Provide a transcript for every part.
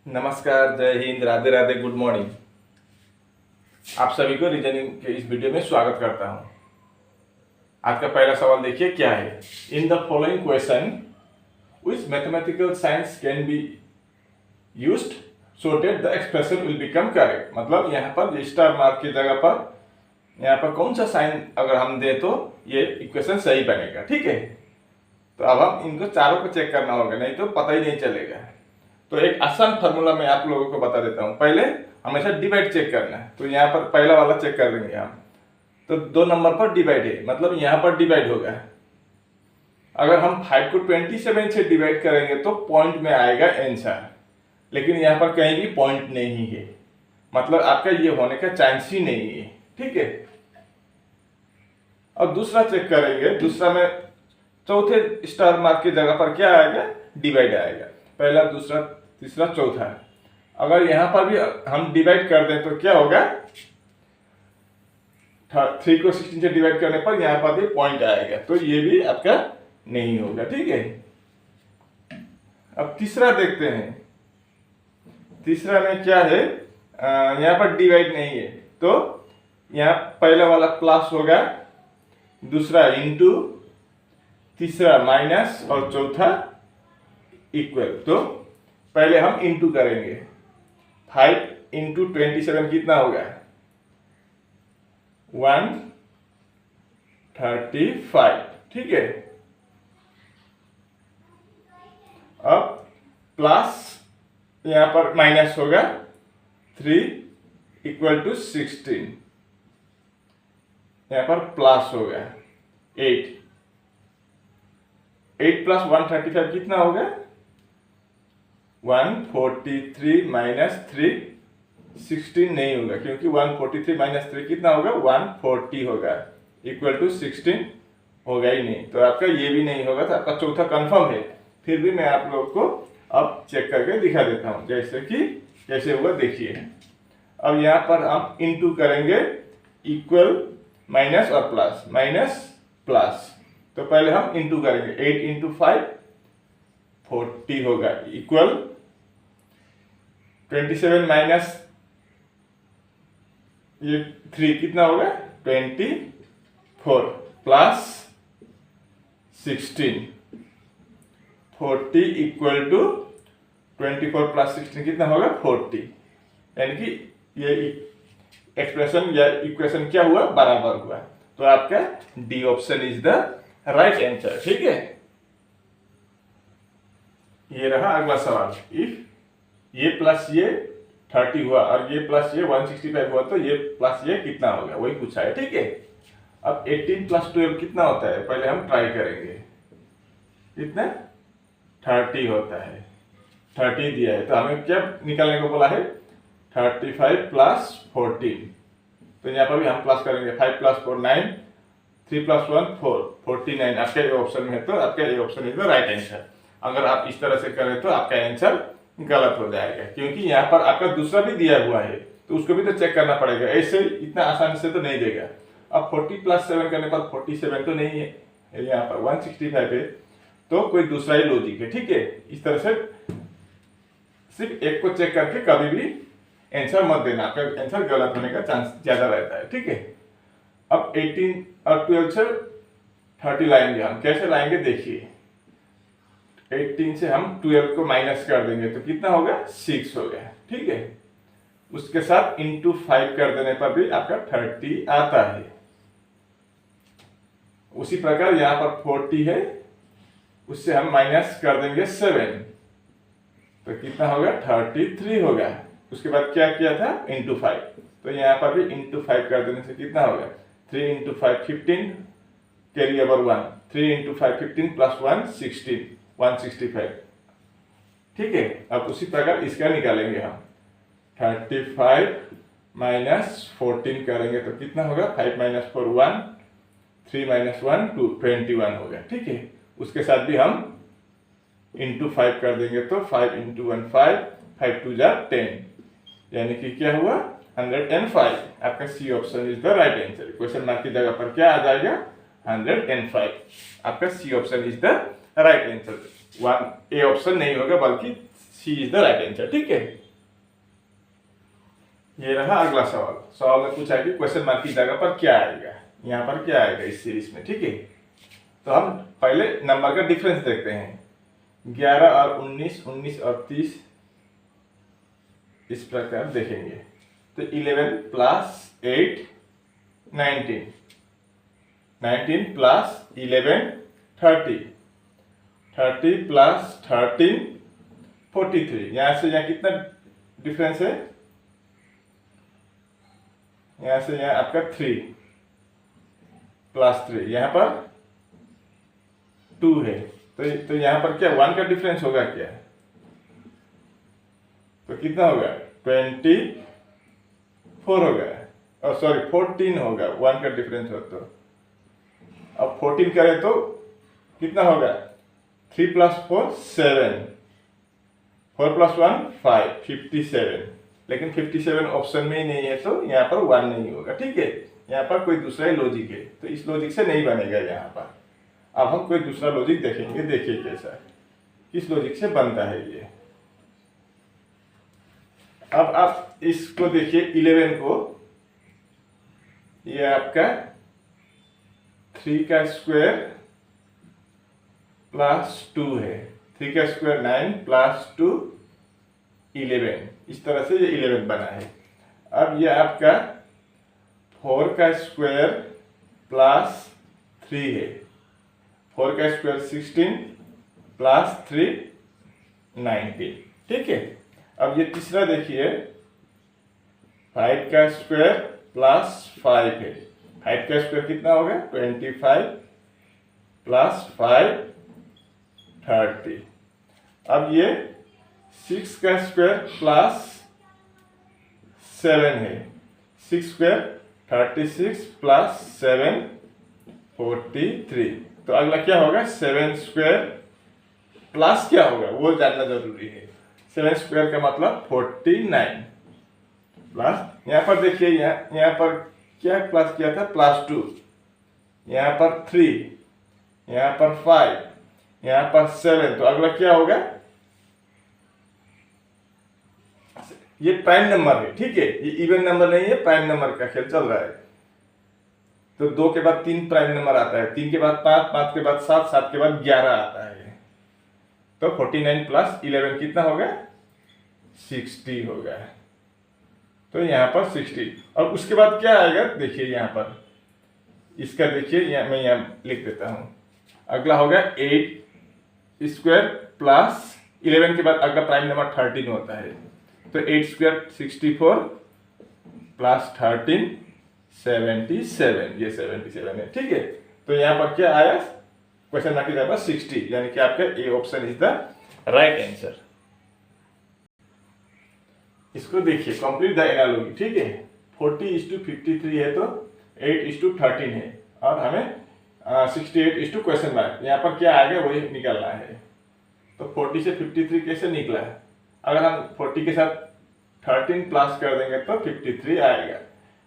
नमस्कार, जय Hind, Radhe Radhe, good morning. आप सभी को रीजनिंग के इस वीडियो में स्वागत करता हूं। आज का पहला सवाल देखिए क्या है। इन the following question which mathematical science can be used so that the expression will become correct. मतलब यहाँ पर स्टार मार्क की जगह पर यहाँ पर कौन सा साइन अगर हम दे तो ये इक्वेशन सही बनेगा। ठीक है, तो अब हम इनको चारों को चेक करना होगा, नहीं तो पता ही नहीं चलेगा। तो एक आसान फार्मूला मैं आप लोगों को बता देता हूँ। पहले हमेशा डिवाइड चेक करना है, तो यहाँ पर पहला वाला चेक कर लेंगे हम। तो 2 नंबर पर डिवाइड है, मतलब यहाँ पर डिवाइड होगा। अगर हम 5 को 27 से डिवाइड करेंगे तो पॉइंट में आएगा आंसर, लेकिन यहाँ पर कहीं भी पॉइंट नहीं है, मतलब आपका ये होने का चांस ही नहीं है। ठीक है, अब दूसरा चेक करेंगे। दूसरा में चौथे स्टार मार्क की जगह पर क्या आएगा, डिवाइड आएगा। पहला, दूसरा, तीसरा, चौथा। अगर यहां पर भी हम डिवाइड कर दें तो क्या होगा, 3 को 16 से डिवाइड करने पर यहां पर भी पॉइंट आएगा, तो ये भी आपका नहीं होगा। ठीक है, अब तीसरा देखते हैं। तीसरा में क्या है, यहां पर डिवाइड नहीं है, तो यहां पहला वाला प्लस होगा, दूसरा इंटू, तीसरा माइनस और चौथा इक्वल। तो पहले हम इंटू करेंगे। 5 इंटू 27 कितना होगा, 135। ठीक है, अब प्लस यहां पर माइनस होगा, 3 इक्वल टू 16। यहां पर प्लस होगा 8 प्लस 135 कितना होगा, 143 माइनस 3 16 नहीं होगा, क्योंकि 143 माइनस 3 कितना होगा, 140 होगा, इक्वल टू 16 होगा ही नहीं। तो आपका ये भी नहीं होगा, तो आपका चौथा कंफर्म है। फिर भी मैं आप लोग को अब चेक करके दिखा देता हूं, जैसे कि कैसे होगा देखिए। अब यहाँ पर हम इंटू करेंगे, इक्वल माइनस और प्लस, माइनस प्लस। तो पहले हम इंटू करेंगे, 8 इंटू 5 40 होगा, इक्वल 27 माइनस ये 3 कितना होगा, 24 प्लस 16 40 इक्वल टू 24 प्लस 16 कितना होगा, 40। यानी कि ये एक्सप्रेशन या इक्वेशन क्या हुआ, बराबर हुआ। तो आपका D option is the right answer. ठीक है, ये रहा अगला सवाल। इफ ये प्लस ये 30 हुआ और ये प्लस ये 165 हुआ, तो ये प्लस ये कितना होगा, वही पूछा है। ठीक है, अब 18 प्लस 12 कितना होता है, पहले हम ट्राई करेंगे। कितना, 30 होता है। 30 दिया है, तो हमें क्या निकालने को बोला है, 35 प्लस 14। तो यहाँ पर भी हम प्लस करेंगे, 5 प्लस 4 9, 3 प्लस 1 4, 49 आपके ये ऑप्शन में है, तो आपका ये option is the right answer. अगर आप इस तरह से करें तो आपका आंसर गलत हो जाएगा, क्योंकि यहाँ पर आपका दूसरा भी दिया हुआ है, तो उसको भी तो चेक करना पड़ेगा। ऐसे इतना आसानी से तो नहीं देगा। अब 40 प्लस 7 करने पर 47 तो नहीं है, यहाँ पर 165 है, तो कोई दूसरा ही लॉजिक है। ठीक है, इस तरह से सिर्फ एक को चेक करके कभी भी आंसर मत देना, आपका आंसर गलत होने का चांस ज्यादा रहता है। ठीक है, अब 18 और 12 से 30 लाएंगे हम, कैसे लाएंगे देखिए। 18 से हम 12 को माइनस कर देंगे तो कितना होगा, 6 होगा। ठीक है, उसके साथ इंटू 5 कर देने पर भी आपका 30 आता है। उसी प्रकार यहाँ पर 40 है, उससे हम माइनस कर देंगे 7, तो कितना होगा, 33 होगा। उसके बाद क्या किया था, इंटू 5, तो यहाँ पर भी इंटू 5 कर देने से कितना होगा, 3 into 5 15, carry over 1, 3 into 5 15 plus 1 16, 165। ठीक है, अब उसी प्रकार इसका निकालेंगे हम। 35 माइनस 14 करेंगे तो कितना होगा, 5 माइनस 4 1, 3 माइनस 1 2, 21 होगा। ठीक है, उसके साथ भी हम इंटू 5 कर देंगे तो 5 इंटू 1 5, 5 2 जा 10, यानी कि क्या हुआ, 105। आपका C option is the right answer. Question mark की जगह पर क्या आ जाएगा, 105। आपका C option is the right answer. 1 A option नहीं होगा, बल्कि C is the right answer. ठीक है, ये रहा अगला सवाल। सवाल में पूछा कि क्वेश्चन मार्क की जगह पर क्या आएगा, यहाँ पर क्या आएगा इस सीरीज में। ठीक है, तो हम पहले नंबर का डिफरेंस देखते हैं। 11 और 19, 19 और 30 इस प्रकार देखेंगे। तो 11 प्लस 8 19, 19 प्लस 11 30, 30 प्लस 13 43। यहां से यहाँ कितना डिफरेंस है, यहां से यहाँ आपका 3 प्लस 3, यहाँ पर 2 है। तो यहाँ पर क्या 1 का डिफरेंस होगा क्या, तो कितना होगा 24 होगा, और सॉरी 14 होगा, 1 का डिफरेंस हो तो। अब 14 करें तो कितना होगा, 3 प्लस 4 7, 4 प्लस 1 5, 57। लेकिन 57 ऑप्शन में ही नहीं है, तो यहाँ पर 1 नहीं होगा। ठीक है, यहाँ पर कोई दूसरा ही लॉजिक है, तो इस लॉजिक से नहीं बनेगा यहाँ पर। अब हम कोई दूसरा लॉजिक देखेंगे, देखिए कैसा किस लॉजिक से बनता है ये। अब आप इसको देखिए 11 को, ये आपका 3 का स्क्वायर प्लस 2 है, 3 का स्क्वायर 9 प्लस 2 11, इस तरह से ये 11 बना है। अब ये आपका 4 का स्क्वायर प्लस 3 है, 4 का स्क्वायर 16 प्लस 3 19। ठीक है, अब ये तीसरा देखिए 5 का स्क्वायर प्लस 5 है, 5 का स्क्वायर कितना होगा 25 प्लस 5 30। अब ये 6 का स्क्वायर प्लस 7 है, 6 स्क्वायर 36 प्लस 7 43। तो अगला क्या होगा 7 स्क्वायर प्लस क्या होगा वो जानना जरूरी है। 7 स्क्वायर का मतलब 49 प्लस, यहाँ पर देखिए यहाँ पर क्या प्लस किया था +2, यहाँ पर 3, यहाँ पर 5, यहाँ पर 7। तो अगला क्या होगा, ये प्राइम नंबर है। ठीक है, ये इवन नंबर नहीं है, प्राइम नंबर का खेल चल रहा है। तो 2 के बाद 3 प्राइम नंबर आता है, 3 के बाद 5, 5 के बाद 7, 7 के बाद 11 आता है। तो 49 प्लस 11 कितना होगा 60 होगा। तो यहाँ पर 60, और उसके बाद क्या आएगा देखिए यहाँ पर, इसका देखिए मैं यहाँ लिख देता हूँ। अगला होगा 8 स्क्वायर प्लस 11 के बाद अगला प्राइम नंबर 13 होता है। तो 8 स्क्वायर 64 प्लस 13 77, ये 77 है। ठीक है, तो यहाँ पर क्या आया क्वेश्चन मार्क की जगह 60, यानी कि आपका A option is the right answer. इसको देखिए कंप्लीट द एनालॉजी। ठीक है, 40:53 है तो 8:13 है, और हमें 68 क्वेश्चन मार्क, यहाँ पर क्या आएगा वही निकालना है। तो 40 से 53 कैसे निकला है, अगर हम 40 के साथ 13 प्लस कर देंगे तो 53 आएगा।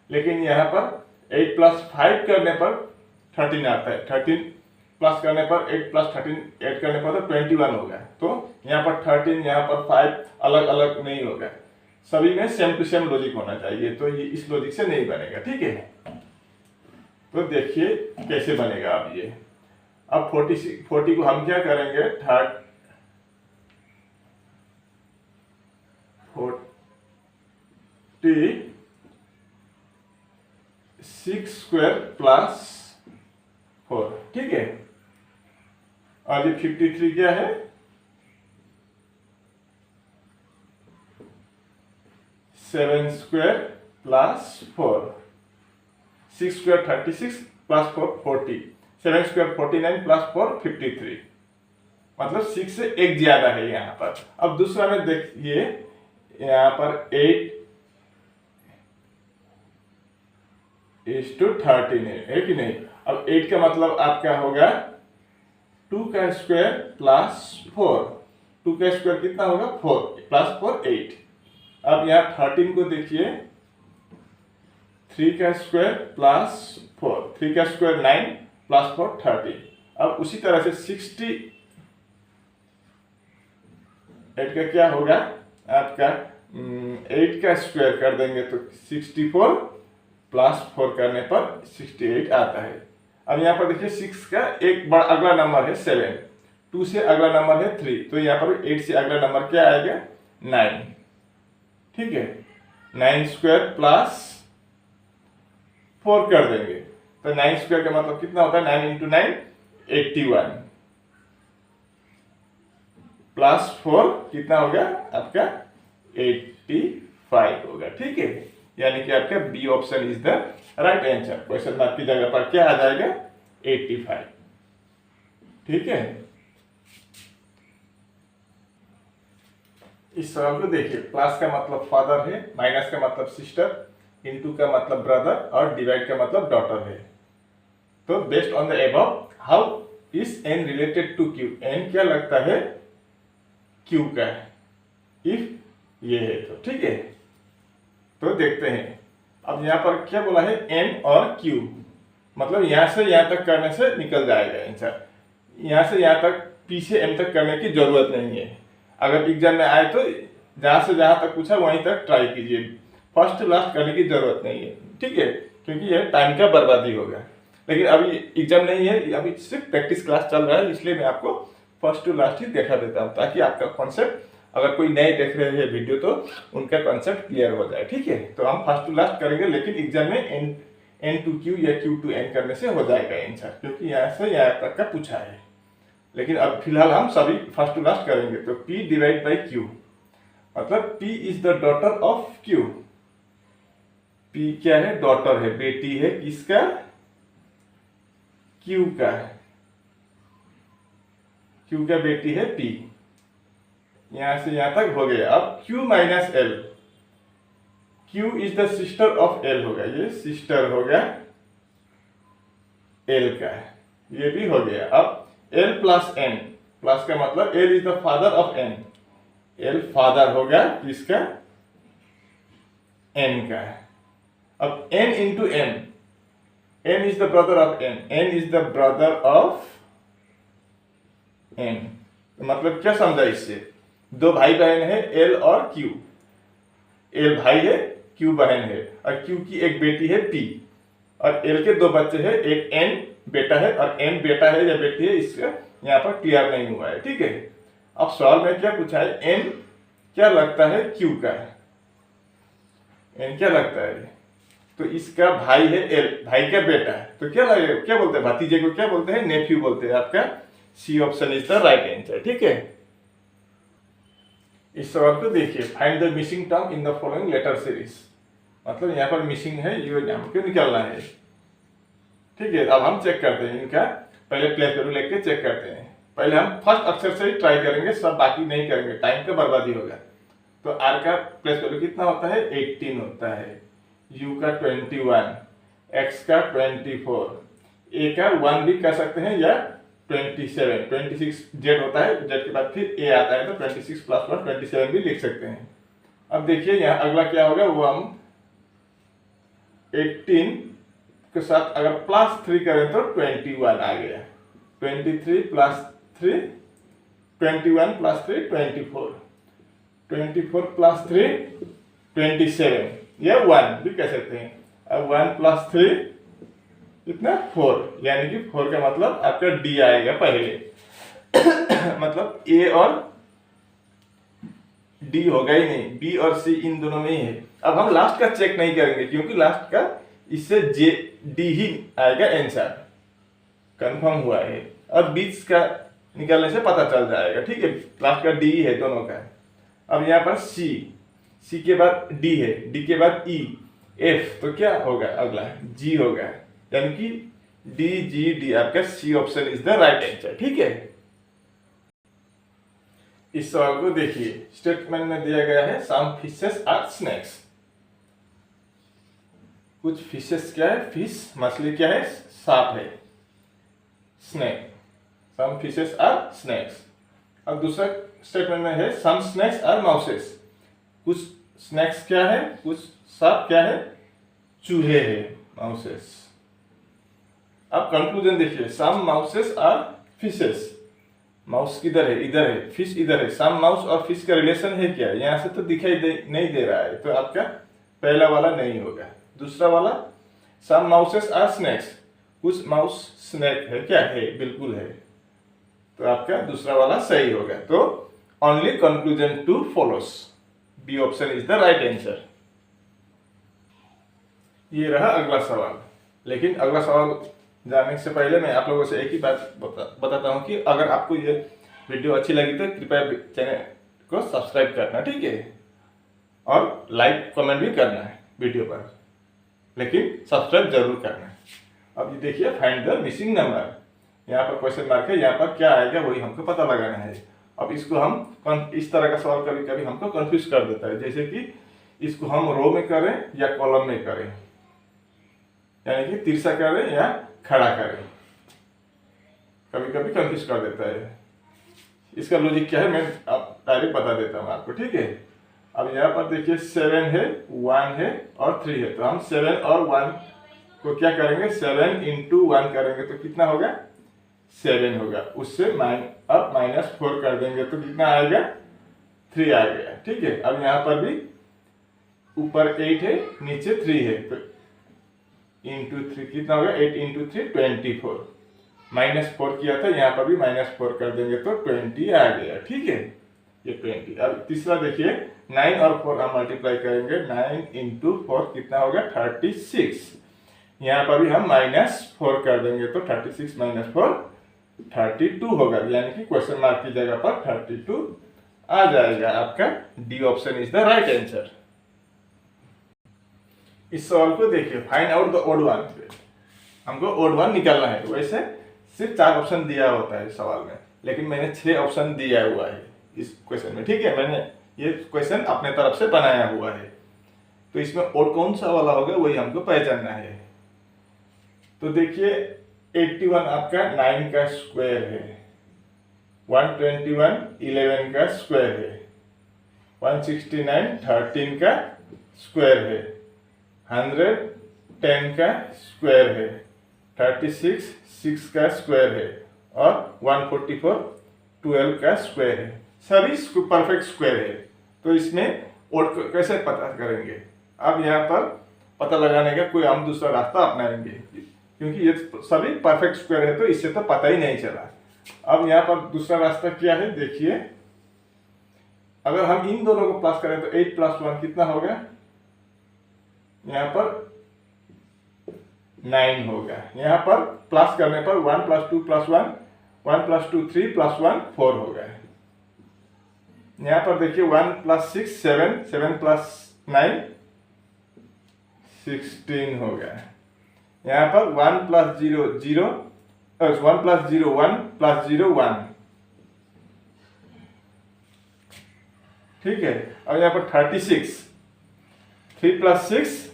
लेकिन यहाँ पर 8 + 5 करने पर 13 आता है, 13 प्लस करने पर 8 + 13 ऐड करने पर तो 21 होगा। तो यहाँ पर 13, यहाँ पर 5 अलग अलग नहीं होगा, सभी में सेम टू सेम लॉजिक होना चाहिए। तो ये इस लॉजिक से नहीं बनेगा। ठीक है, तो देखिए कैसे बनेगा अब ये। अब 40 को हम क्या करेंगे, 46 स्क्वायर प्लस 4। ठीक है, और ये 53 क्या है 7 square plus 4, 6 square 36 plus 4 40, 7 square 49 plus 4 53, मतलब 6 से एक ज्यादा है यहाँ पर। अब दूसरा में देखिए यहाँ पर 8:13 है कि नहीं। अब 8 का मतलब आपका होगा 2 का स्क्वायर प्लस 4, 2 का स्क्वायर कितना होगा 4 प्लस 4 8। अब यहाँ 13 को देखिए 3 का स्क्वायर प्लस 4, 3 का स्क्वायर 9 प्लस 4 30। अब उसी तरह से 8 का क्या होगा आपका 8 का स्क्वायर कर देंगे तो 64 प्लस 4 करने पर 68 आता है। अब यहाँ पर देखिए 6 का एक बड़ा अगला नंबर है 7, 2 से अगला नंबर है 3, तो यहाँ पर 8 से अगला नंबर क्या आएगा 9। ठीक है, 9 स्क्वायर प्लस 4 कर देंगे तो 9 स्क्वायर का मतलब कितना होता है 9 इंटू 9 81 प्लस 4 कितना होगा आपका 85 होगा। ठीक है, यानी कि आपका B option is the right answer. Question mark की जगह पर क्या आ जाएगा 85। ठीक है, इस सवाल को देखिए, प्लस का मतलब फादर है, माइनस का मतलब सिस्टर, इनटू का मतलब ब्रदर और डिवाइड का मतलब डॉटर है। तो based on the above how is N related to Q, N क्या लगता है क्यू का है इफ ये है तो। ठीक है, तो देखते हैं। अब यहाँ पर क्या बोला है एन और क्यू, मतलब यहां से यहां तक करने से निकल जाएगा आंसर। यहां से यहां तक पी से एम तक करने की जरूरत नहीं है। अगर एग्जाम में आए तो जहां से जहां तक पूछा वहीं तक ट्राई कीजिए, फर्स्ट लास्ट करने की जरूरत नहीं है। ठीक है, क्योंकि यह टाइम का बर्बादी होगा। लेकिन अभी एग्जाम नहीं है, अभी सिर्फ प्रैक्टिस क्लास चल रहा है, इसलिए मैं आपको फर्स्ट टू लास्ट ही देखा देता हूँ, ताकि आपका कॉन्सेप्ट, अगर कोई नए देख रहे हैं वीडियो तो उनका कॉन्सेप्ट क्लियर हो जाए। ठीक है, तो हम फर्स्ट टू लास्ट करेंगे, लेकिन एग्जाम में एन टू क्यू या क्यू टू एन करने से हो जाएगा आंसर, क्योंकि यहाँ से यहाँ तक का पूछा है। लेकिन अब फिलहाल हम सभी फर्स्ट टू लास्ट करेंगे। तो P डिवाइड बाई Q, मतलब P is the daughter of Q। P क्या है, डॉटर है, बेटी है, किसका Q का। Q का बेटी है P। यहां से यहां तक हो गया। अब Q minus L, Q is the sister of L होगा, ये सिस्टर होगा L का, ये भी हो गया। अब L प्लस N, प्लस का मतलब L is the father of N, L father होगा किसका N का। अब N into M, N is the brother of N, N is the brother of N। मतलब क्या समझा इससे, दो भाई बहन है L और Q, L भाई है Q बहन है, और Q की एक बेटी है P, और L के दो बच्चे हैं, एक N बेटा है और N बेटा है या बेटी है, इसका यहाँ पर क्लियर नहीं हुआ है। ठीक है, अब सवाल में क्या पूछा है, N क्या लगता है Q का है, N क्या लगता है, तो इसका भाई है L, भाई का बेटा है, तो क्या लगेगा, क्या बोलते हैं भतीजे को, क्या बोलते हैं नेफ्यू बोलते हैं। आपका C option is the right answer. ठीक है, इस सवाल को देखिए, find the missing term in the following letter series, मतलब यहाँ पर मिसिंग है, ये हमको निकालना है। ठीक है, अब हम चेक करते हैं इनका, पहले प्लेस वैल्यू लेके चेक करते हैं। पहले हम फर्स्ट अक्षर से ही ट्राई करेंगे, सब बाकी नहीं करेंगे, टाइम का बर्बादी होगा। तो आर का प्लेस वैल्यू कितना होता है 18 होता है, यू का 21, एक्स का 24, ए का 1 भी कह सकते हैं या 27, 26 जेड होता है, जेड के बाद फिर ए आता है, तो 26 प्लस 1 27 भी लिख सकते हैं। अब देखिए यहाँ अगला क्या होगा, वो हम 18 के साथ अगर प्लस 3 करें तो 21 आ गया, 23 प्लस 3 21 प्लस 3 24, 24 प्लस 3 27, या 1 भी कह सकते हैं। अब 1 प्लस 3 कितना 4, यानी कि 4 का मतलब आपका डी आएगा पहले मतलब ए और डी होगा ही नहीं, बी और सी इन दोनों में ही है। अब हम लास्ट का चेक नहीं करेंगे, क्योंकि लास्ट का इससे जे डी ही आएगा आंसर, कंफर्म हुआ है, और बीच का निकालने से पता चल जाएगा। ठीक है, लास्ट का डी है दोनों का। अब यहाँ पर सी, सी के बाद डी है, डी के बाद ई, एफ, तो क्या होगा अगला जी होगा, यानी कि डी जी डी, आपका C option is the right answer. ठीक है, इस सवाल को देखिए, स्टेटमेंट में दिया गया है सम फिशेस आर स्नैक्स। कुछ फिशेस क्या है, फिश मछली क्या है, सांप है, snake, some fishes are snakes. अब दूसरा स्टेटमेंट में है सम स्नैक्स आर माउसेस, कुछ स्नैक्स क्या है, कुछ सांप क्या है, चूहे है, माउसेस। अब कंक्लूजन देखिए, सम माउसेस आर फिशेस, माउस किधर है, इधर है, फिश इधर है, सम माउस और फिश का रिलेशन है क्या, यहाँ से तो दिखाई नहीं दे रहा है, तो आपका पहला वाला नहीं होगा। दूसरा वाला सम माउसेस आर स्नैक्स, कुछ माउस स्नैक है क्या, है, बिल्कुल है, तो आपका दूसरा वाला सही होगा। तो only conclusion two follows, B option is the right answer. ये रहा अगला सवाल। लेकिन अगला सवाल जानने से पहले मैं आप लोगों से एक ही बात बताता हूँ कि अगर आपको ये वीडियो अच्छी लगी तो कृपया चैनल को सब्सक्राइब करना, ठीक है, और लाइक कमेंट भी करना है वीडियो पर, लेकिन सब्सक्राइब जरूर करना है। अब ये देखिए, फाइंड द मिसिंग नंबर, यहाँ पर क्वेश्चन मार्क है, यहाँ पर क्या आएगा वही हमको पता लगाना है। अब इसको हम इस तरह का सवाल कभी कभी हमको कंफ्यूज कर देता है, जैसे कि इसको हम रो में करें या कॉलम में करें, यानी कि तिरछा करें या खड़ा करें, कभी कभी कंफ्यूज कर देता है। इसका लॉजिक क्या है मैं अब डायरेक्ट बता देता हूँ आपको, ठीक है। अब यहाँ पर देखिए 7 है, 1 है और 3 है, तो हम 7 और 1 को क्या करेंगे, 7 into 1 करेंगे तो कितना होगा, 7 होगा। उससे अब -4 कर देंगे तो कितना आएगा, 3 आ गया, ठीक है। अब यहाँ पर भी ऊपर 8 है, नीचे 3 है, तो इंटू 3 कितना होगा, 8 into 3 24, -4 किया था, यहाँ पर भी -4 कर देंगे तो 20 आ गया, ठीक है, ये 20। अब तीसरा देखिए 9 और 4 हम मल्टीप्लाई करेंगे, 9 into 4 कितना होगा, 36। यहाँ पर भी हम -4 कर देंगे तो 36 - 4 32 होगा, यानी कि क्वेश्चन मार्क की जगह पर 32 आ जाएगा। आपका D option is the right answer. इस सवाल को देखिए, find out the odd one, हमको ओड वन निकालना है। वैसे सिर्फ 4 ऑप्शन दिया होता है सवाल में, लेकिन मैंने 6 ऑप्शन दिया हुआ है इस क्वेश्चन में, ठीक है। मैंने ये क्वेश्चन अपने तरफ से बनाया हुआ है, तो इसमें ओड कौन सा वाला होगा वही हमको पहचानना है। तो देखिए 81 आपका 9 का स्क्वायर है, 121 11 का स्क्वायर है, 169 13 का स्क्वायर है, 100 10 का स्क्वायर है, 36 6 का स्क्वायर है और 144 12 का स्क्वायर है। सभी परफेक्ट स्क्वायर है, तो इसमें ओड कैसे पता करेंगे। अब यहाँ पर पता लगाने का कोई हम दूसरा रास्ता अपनाएंगे, क्योंकि ये सभी परफेक्ट स्क्वायर है तो इससे तो पता ही नहीं चला। अब यहाँ पर दूसरा रास्ता क्या है, देखिए अगर हम इन दोनों को प्लस करें तो 8 + 1 कितना होगा, यहाँ पर 9 होगा। यहाँ पर प्लस करने पर 1 + 2 + 1 1 + 2 3 + 1 4 होगा। यहाँ पर देखिए 1 + 6 7 7 + 9 16 होगा। यहाँ पर 1 + 0 0 1 + 0 1 + 0 1, ठीक है। और यहाँ पर 36 3 + 6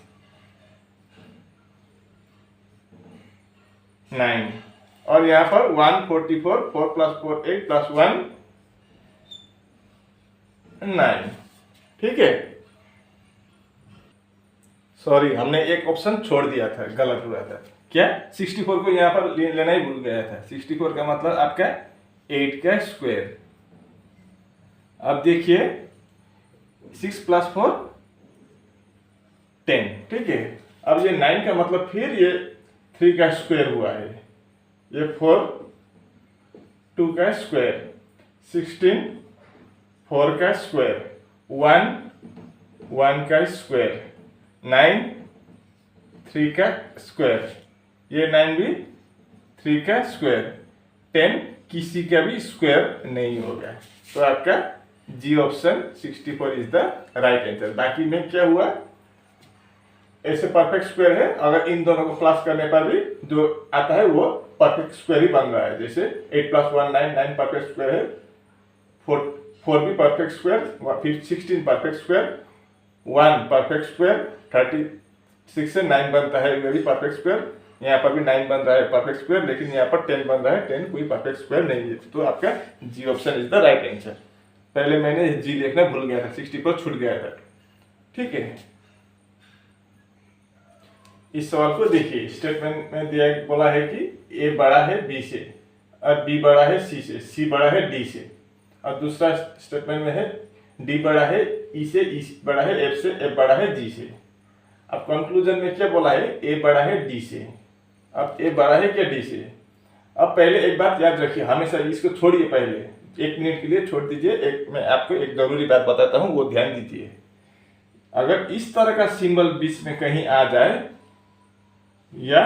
9 और यहाँ पर 144 4 + 4 8 + 1 9, ठीक है। सॉरी, हमने एक ऑप्शन छोड़ दिया था, गलत हुआ था। क्या 64 को यहाँ पर लेना ही भूल गया था। 64 का मतलब आपका 8 का स्क्वायर। अब देखिए 6 + 4 10, ठीक है। अब ये 9 का मतलब फिर ये 3 का स्क्वायर हुआ है, ये 4 2 का स्क्वायर, 16 4 का स्क्वायर, 1 1 का स्क्वायर, 9 3 का स्क्वायर, ये 9 भी 3 का स्क्वायर, 10 किसी का भी स्क्वायर नहीं होगा। तो आपका G option 64 is the right answer. बाकी में क्या हुआ, ऐसे परफेक्ट स्क्वायर है, अगर इन दोनों को प्लस करने पर भी जो आता है वो परफेक्ट स्क्वायर ही बन रहा है। जैसे 8 + 1 9 9 परफेक्ट स्क्वायर है, 4 भी परफेक्ट स्क्वायर, फिर 16 परफेक्ट स्क्वायर, 1 परफेक्ट स्क्वायर, 36 से 9 बनता है ये भी परफेक्ट स्क्वायर, यहाँ पर भी 9 बन रहा है परफेक्ट स्क्वायर, लेकिन यहाँ पर 10 बन रहा है, 10 कोई परफेक्ट स्क्वायर नहीं है। तो आपका G option is the right answer. पहले मैंने जी लिखना भूल गया था, 60 पर छूट गया था, ठीक है। इस सवाल को देखिए, स्टेटमेंट में दिया बोला है कि ए बड़ा है बी से। और बी बड़ा है सी से, सी बड़ा है डी से। और दूसरा स्टेटमेंट में है डी बड़ा है ई से, ई बड़ा है एफ से, एफ बड़ा है जी से। अब कंक्लूजन में क्या बोला है, ए बड़ा है डी से। अब ए बड़ा है क्या डी से। अब पहले एक बात याद रखिए, हमेशा इसको छोड़िए, पहले 1 मिनट के लिए छोड़ दीजिए। मैं आपको एक जरूरी बात बताता हूँ, वो ध्यान दीजिए। अगर इस तरह का सिंबल बीच में कहीं आ जाए या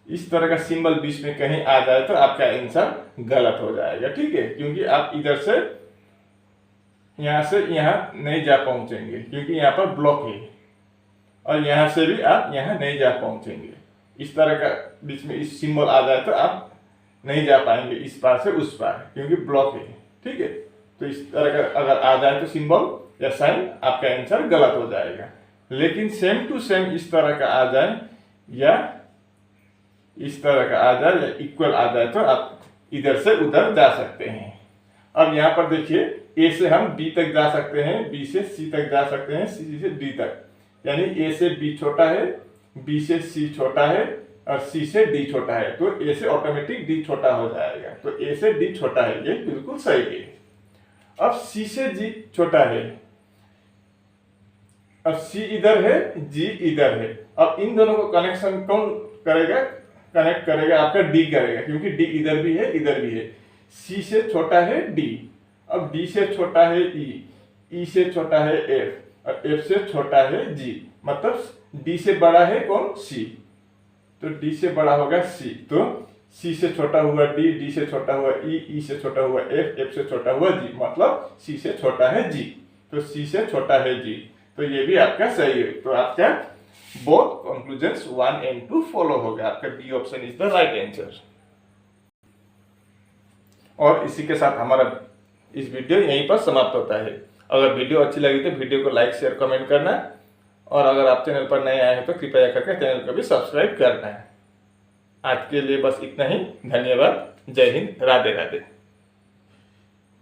इस तरह का सिंबल बीच में कहीं आ जाए तो आपका आंसर गलत हो जाएगा, ठीक है। क्योंकि आप इधर से यहाँ नहीं जा पहुंचेंगे, क्योंकि यहाँ पर ब्लॉक है, और यहाँ से भी आप यहाँ नहीं जा पहुंचेंगे। इस तरह का बीच में इस सिंबल आ जाए तो आप नहीं जा पाएंगे इस पार से उस पार, क्योंकि ब्लॉक है, ठीक है। तो इस तरह का अगर आ जाए तो सिंबल या साइन, आपका आंसर गलत हो जाएगा। लेकिन सेम टू सेम इस तरह का आ जाए या इस तरह का आ जाए या इक्वल आ जाए तो आप इधर से उधर जा सकते हैं। अब यहाँ पर देखिए, ए से हम बी तक जा सकते हैं, बी से सी तक जा सकते हैं, सी से डी तक। यानी ए से बी छोटा है, बी से सी छोटा है, और सी से डी छोटा है, तो ए से ऑटोमेटिक डी छोटा हो जाएगा। तो ए से डी छोटा है, ये बिल्कुल सही है। अब सी से जी छोटा है, अब सी इधर है, जी इधर है। अब इन दोनों को कनेक्शन कौन करेगा, कनेक्ट करेगा आपका डी करेगा, क्योंकि डी इधर भी है इधर भी है। सी से छोटा है डी, अब डी से छोटा है ई से छोटा है एफ, और एफ से छोटा है जी। मतलब डी से बड़ा है कौन, सी, तो डी से बड़ा होगा सी। तो सी से छोटा हुआ डी, डी से छोटा हुआ ई से छोटा हुआ एफ, एफ से छोटा हुआ जी। मतलब सी से छोटा है जी, तो सी से छोटा है जी। तो ये भी आपका सही है। तो आपका बोथ कंक्लूजन्स 1 and 2 फॉलो होगा। आपका B option is the right answer. और इसी के साथ हमारा इस वीडियो यहीं पर समाप्त होता है। अगर वीडियो अच्छी लगी तो वीडियो को लाइक शेयर कमेंट करना, और अगर आप चैनल पर नए आए हैं तो कृपया करके चैनल को भी सब्सक्राइब करना है। आज के लिए बस इतना ही। धन्यवाद। जय हिंद। राधे राधे।